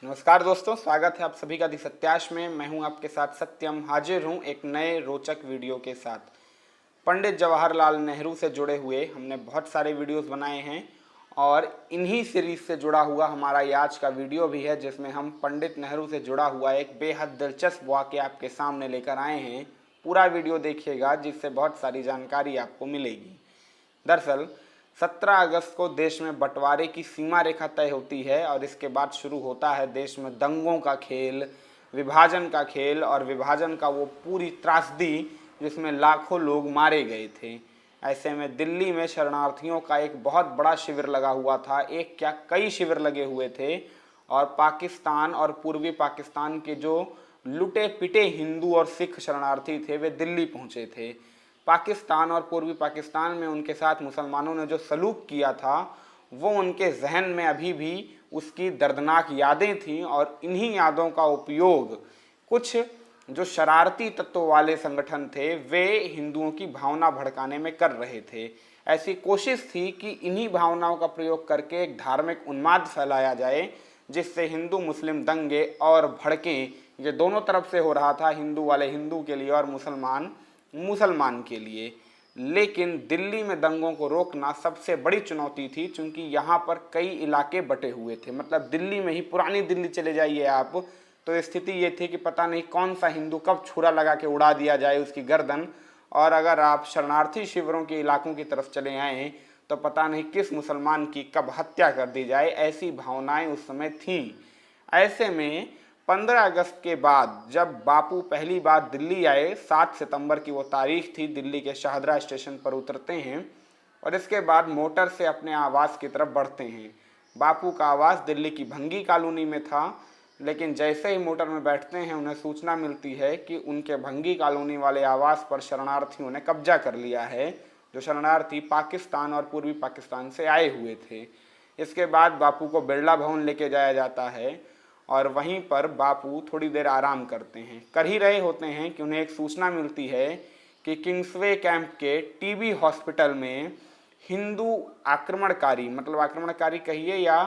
नमस्कार दोस्तों, स्वागत है आप सभी का दी सत्याश में। मैं हूं आपके साथ सत्यम, हाजिर हूं एक नए रोचक वीडियो के साथ। पंडित जवाहरलाल नेहरू से जुड़े हुए हमने बहुत सारे वीडियोस बनाए हैं और इन्हीं सीरीज से जुड़ा हुआ हमारा ये आज का वीडियो भी है, जिसमें हम पंडित नेहरू से जुड़ा हुआ एक बेहद दिलचस्प वाक़या आपके सामने लेकर आए हैं। पूरा वीडियो देखिएगा, जिससे बहुत सारी जानकारी आपको मिलेगी। दरअसल 17 अगस्त को देश में बंटवारे की सीमा रेखा तय होती है और इसके बाद शुरू होता है देश में दंगों का खेल, विभाजन का खेल और विभाजन का वो पूरी त्रासदी जिसमें लाखों लोग मारे गए थे। ऐसे में दिल्ली में शरणार्थियों का एक बहुत बड़ा शिविर लगा हुआ था। एक क्या, कई शिविर लगे हुए थे और पाकिस्तान और पूर्वी पाकिस्तान के जो लुटे पिटे हिंदू और सिख शरणार्थी थे वे दिल्ली पहुंचे थे। पाकिस्तान और पूर्वी पाकिस्तान में उनके साथ मुसलमानों ने जो सलूक किया था वो उनके जहन में अभी भी उसकी दर्दनाक यादें थीं और इन्हीं यादों का उपयोग कुछ जो शरारती तत्व वाले संगठन थे वे हिंदुओं की भावना भड़काने में कर रहे थे। ऐसी कोशिश थी कि इन्हीं भावनाओं का प्रयोग करके एक धार्मिक उन्माद फैलाया जाए, जिससे हिंदू मुस्लिम दंगे और भड़कें। ये दोनों तरफ से हो रहा था, हिंदू वाले हिंदू के लिए और मुसलमान मुसलमान के लिए। लेकिन दिल्ली में दंगों को रोकना सबसे बड़ी चुनौती थी, क्योंकि यहाँ पर कई इलाके बटे हुए थे। मतलब दिल्ली में ही, पुरानी दिल्ली चले जाइए आप तो स्थिति ये थी कि पता नहीं कौन सा हिंदू कब छुरा लगा के उड़ा दिया जाए उसकी गर्दन, और अगर आप शरणार्थी शिविरों के इलाकों की तरफ चले आएँ तो पता नहीं किस मुसलमान की कब हत्या कर दी जाए। ऐसी भावनाएं उस समय थीं। ऐसे में 15 अगस्त के बाद जब बापू पहली बार दिल्ली आए, 7 सितंबर की वो तारीख थी, दिल्ली के शाहदरा स्टेशन पर उतरते हैं और इसके बाद मोटर से अपने आवास की तरफ बढ़ते हैं। बापू का आवास दिल्ली की भंगी कॉलोनी में था, लेकिन जैसे ही मोटर में बैठते हैं उन्हें सूचना मिलती है कि उनके भंगी कॉलोनी वाले आवास पर शरणार्थियों ने कब्जा कर लिया है, जो शरणार्थी पाकिस्तान और पूर्वी पाकिस्तान से आए हुए थे। इसके बाद बापू को बिरला भवन लेके जाया जाता है और वहीं पर बापू थोड़ी देर आराम करते हैं। कर ही रहे होते हैं कि उन्हें एक सूचना मिलती है कि किंग्सवे कैंप के टीबी हॉस्पिटल में हिंदू आक्रमणकारी, मतलब आक्रमणकारी कहिए या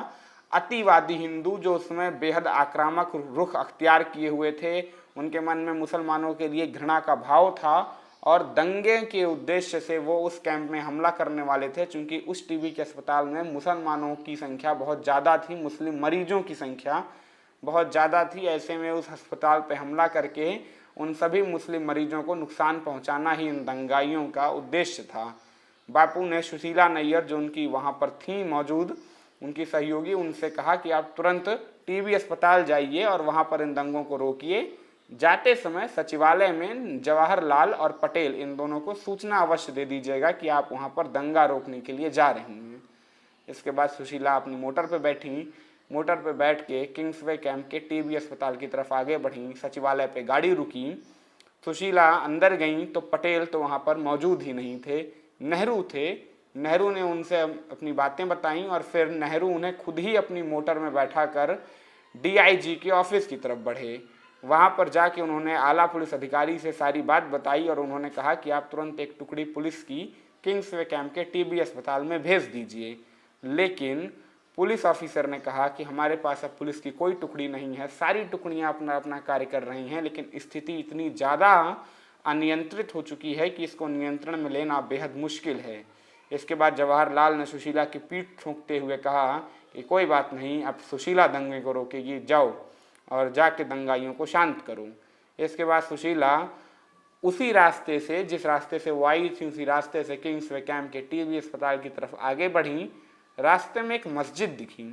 अतिवादी हिंदू, जो उसमें बेहद आक्रामक रुख अख्तियार किए हुए थे, उनके मन में मुसलमानों के लिए घृणा का भाव था और दंगे के उद्देश्य से वो उस कैंप में हमला करने वाले थे। चूँकि उस टीबी के अस्पताल में मुसलमानों की संख्या बहुत ज़्यादा थी, मुस्लिम मरीजों की संख्या बहुत ज़्यादा थी। ऐसे में उस अस्पताल पर हमला करके उन सभी मुस्लिम मरीजों को नुकसान पहुंचाना ही इन दंगाइयों का उद्देश्य था। बापू ने सुशीला नैयर, जो उनकी वहाँ पर थी मौजूद, उनकी सहयोगी, उनसे कहा कि आप तुरंत टीबी अस्पताल जाइए और वहाँ पर इन दंगों को रोकिए। जाते समय सचिवालय में जवाहरलाल और पटेल, इन दोनों को सूचना अवश्य दे दीजिएगा कि आप वहाँ पर दंगा रोकने के लिए जा रही हैं। इसके बाद सुशीला अपनी मोटर पर बैठी। मोटर पर बैठ के किंग्सवे कैंप के टीबी अस्पताल की तरफ आगे बढ़ी। सचिवालय पे गाड़ी रुकी। सुशीला अंदर गई तो पटेल तो वहाँ पर मौजूद ही नहीं थे, नेहरू थे। नेहरू ने उनसे अपनी बातें बताईं और फिर नेहरू उन्हें खुद ही अपनी मोटर में बैठा कर डीआईजी के ऑफिस की तरफ बढ़े। वहाँ पर जाके उन्होंने आला पुलिस अधिकारी से सारी बात बताई और उन्होंने कहा कि आप तुरंत एक टुकड़ी पुलिस की किंग्सवे कैंप के टीबी अस्पताल में भेज दीजिए। लेकिन पुलिस ऑफिसर ने कहा कि हमारे पास अब पुलिस की कोई टुकड़ी नहीं है, सारी टुकड़ियां अपना अपना कार्य कर रही हैं, लेकिन स्थिति इतनी ज़्यादा अनियंत्रित हो चुकी है कि इसको नियंत्रण में लेना बेहद मुश्किल है। इसके बाद जवाहरलाल ने सुशीला की पीठ ठोंकते हुए कहा कि कोई बात नहीं, अब सुशीला दंगे को रोकेगी, जाओ और जाके दंगाइयों को शांत करो। इसके बाद सुशीला उसी रास्ते से, जिस रास्ते से वो आई थी, उसी रास्ते से किंग्सवे कैंप के टीबी अस्पताल की तरफ आगे बढ़ी। रास्ते में एक मस्जिद दिखी।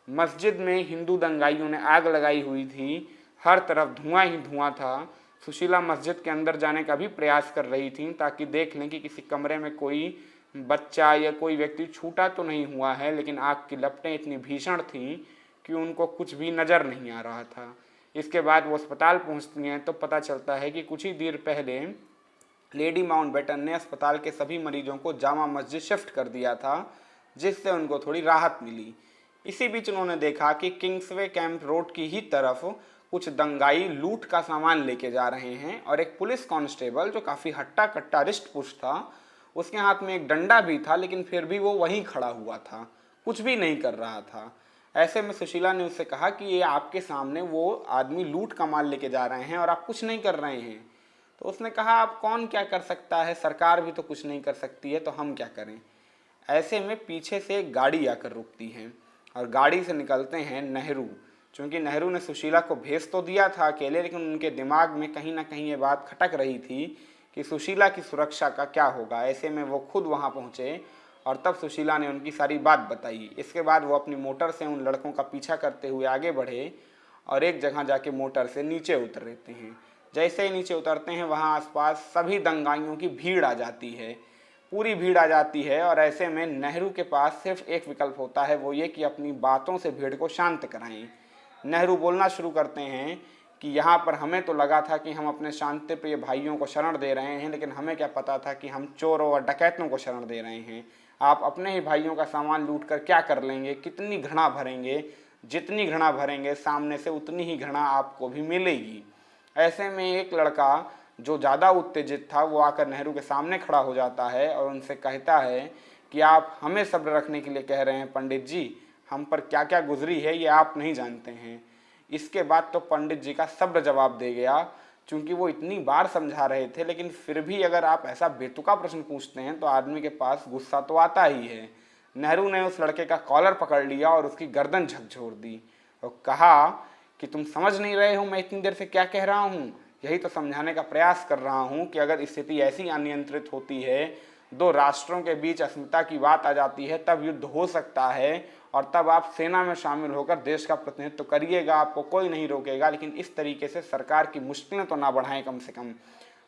मस्जिद में हिंदू दंगाइयों ने आग लगाई हुई थी, हर तरफ धुआं ही धुआं था। सुशीला मस्जिद के अंदर जाने का भी प्रयास कर रही थी ताकि देख लें कि किसी कमरे में कोई बच्चा या कोई व्यक्ति छूटा तो नहीं हुआ है, लेकिन आग की लपटें इतनी भीषण थीं कि उनको कुछ भी नज़र नहीं आ रहा था। इसके बाद वो अस्पताल पहुंचती हैं तो पता चलता है कि कुछ ही देर पहले लेडी माउंटबेटन ने अस्पताल के सभी मरीजों को जामा मस्जिद शिफ्ट कर दिया था, जिससे उनको थोड़ी राहत मिली। इसी बीच उन्होंने देखा कि किंग्सवे कैंप रोड की ही तरफ कुछ दंगाई लूट का सामान लेके जा रहे हैं और एक पुलिस कांस्टेबल, जो काफ़ी हट्टा कट्टा रिष्ट पुष्ट था, उसके हाथ में एक डंडा भी था, लेकिन फिर भी वो वहीं खड़ा हुआ था, कुछ भी नहीं कर रहा था। ऐसे में सुशीला ने उससे कहा कि ये आपके सामने वो आदमी लूट का माल लेके जा रहे हैं और आप कुछ नहीं कर रहे हैं। तो उसने कहा अब कौन क्या कर सकता है, सरकार भी तो कुछ नहीं कर सकती है, तो हम क्या करें। ऐसे में पीछे से एक गाड़ी आकर रुकती है और गाड़ी से निकलते हैं नेहरू। क्योंकि नेहरू ने सुशीला को भेज तो दिया था अकेले, लेकिन उनके दिमाग में कहीं ना कहीं ये बात खटक रही थी कि सुशीला की सुरक्षा का क्या होगा। ऐसे में वो खुद वहाँ पहुँचे और तब सुशीला ने उनकी सारी बात बताई। इसके बाद वो अपनी मोटर से उन लड़कों का पीछा करते हुए आगे बढ़े और एक जगह जाके मोटर से नीचे उतरते हैं। जैसे ही नीचे उतरते हैं वहाँ आसपास सभी दंगाइयों की भीड़ आ जाती है, पूरी भीड़ आ जाती है। और ऐसे में नेहरू के पास सिर्फ एक विकल्प होता है, वो ये कि अपनी बातों से भीड़ को शांत कराएं। नेहरू बोलना शुरू करते हैं कि यहाँ पर हमें तो लगा था कि हम अपने शांतिप्रिय भाइयों को शरण दे रहे हैं, लेकिन हमें क्या पता था कि हम चोरों और डकैतों को शरण दे रहे हैं। आप अपने ही भाइयों का सामान लूट कर क्या कर लेंगे, कितनी घृणा भरेंगे, जितनी घृणा भरेंगे सामने से उतनी ही घृणा आपको भी मिलेगी। ऐसे में एक लड़का जो ज़्यादा उत्तेजित था वो आकर नेहरू के सामने खड़ा हो जाता है और उनसे कहता है कि आप हमें सब्र रखने के लिए कह रहे हैं पंडित जी, हम पर क्या क्या गुजरी है ये आप नहीं जानते हैं। इसके बाद तो पंडित जी का सब्र जवाब दे गया, क्योंकि वो इतनी बार समझा रहे थे, लेकिन फिर भी अगर आप ऐसा बेतुका प्रश्न पूछते हैं तो आदमी के पास गुस्सा तो आता ही है। नेहरू ने उस लड़के का कॉलर पकड़ लिया और उसकी गर्दन झकझोर दी और कहा कि तुम समझ नहीं रहे हो मैं इतनी देर से क्या कह रहा हूँ। यही तो समझाने का प्रयास कर रहा हूँ कि अगर स्थिति ऐसी अनियंत्रित होती है, दो राष्ट्रों के बीच अस्मिता की बात आ जाती है, तब युद्ध हो सकता है और तब आप सेना में शामिल होकर देश का प्रतिनिधित्व करिएगा, आपको कोई नहीं रोकेगा। लेकिन इस तरीके से सरकार की मुश्किलें तो ना बढ़ाएं कम से कम।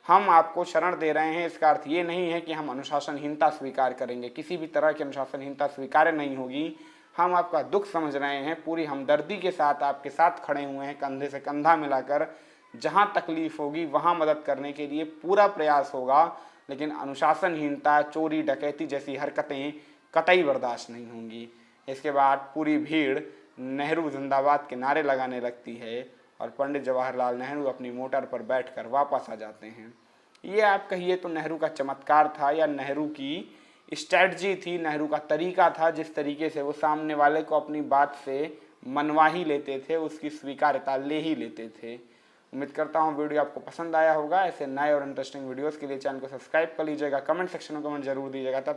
हम आपको शरण दे रहे हैं, इसका अर्थ ये नहीं है कि हम अनुशासनहीनता स्वीकार करेंगे, किसी भी तरह की अनुशासनहीनता स्वीकार्य नहीं होगी। हम आपका दुख समझ रहे हैं, पूरी हमदर्दी के साथ आपके साथ खड़े हुए हैं, कंधे से कंधा मिलाकर। जहाँ तकलीफ होगी वहाँ मदद करने के लिए पूरा प्रयास होगा, लेकिन अनुशासनहीनता, चोरी डकैती जैसी हरकतें कतई बर्दाश्त नहीं होंगी। इसके बाद पूरी भीड़ नेहरू जिंदाबाद के नारे लगाने लगती है और पंडित जवाहरलाल नेहरू अपनी मोटर पर बैठकर वापस आ जाते हैं। ये आप कहिए तो नेहरू का चमत्कार था या नेहरू की स्ट्रैटेजी थी, नेहरू का तरीका था, जिस तरीके से वो सामने वाले को अपनी बात से मनवा ही लेते थे, उसकी स्वीकार्यता ले ही लेते थे। उम्मीद करता हूँ वीडियो आपको पसंद आया होगा। ऐसे नए और इंटरेस्टिंग वीडियोस के लिए चैनल को सब्सक्राइब कर लीजिएगा, कमेंट सेक्शन में कमेंट जरूर दीजिएगा। तब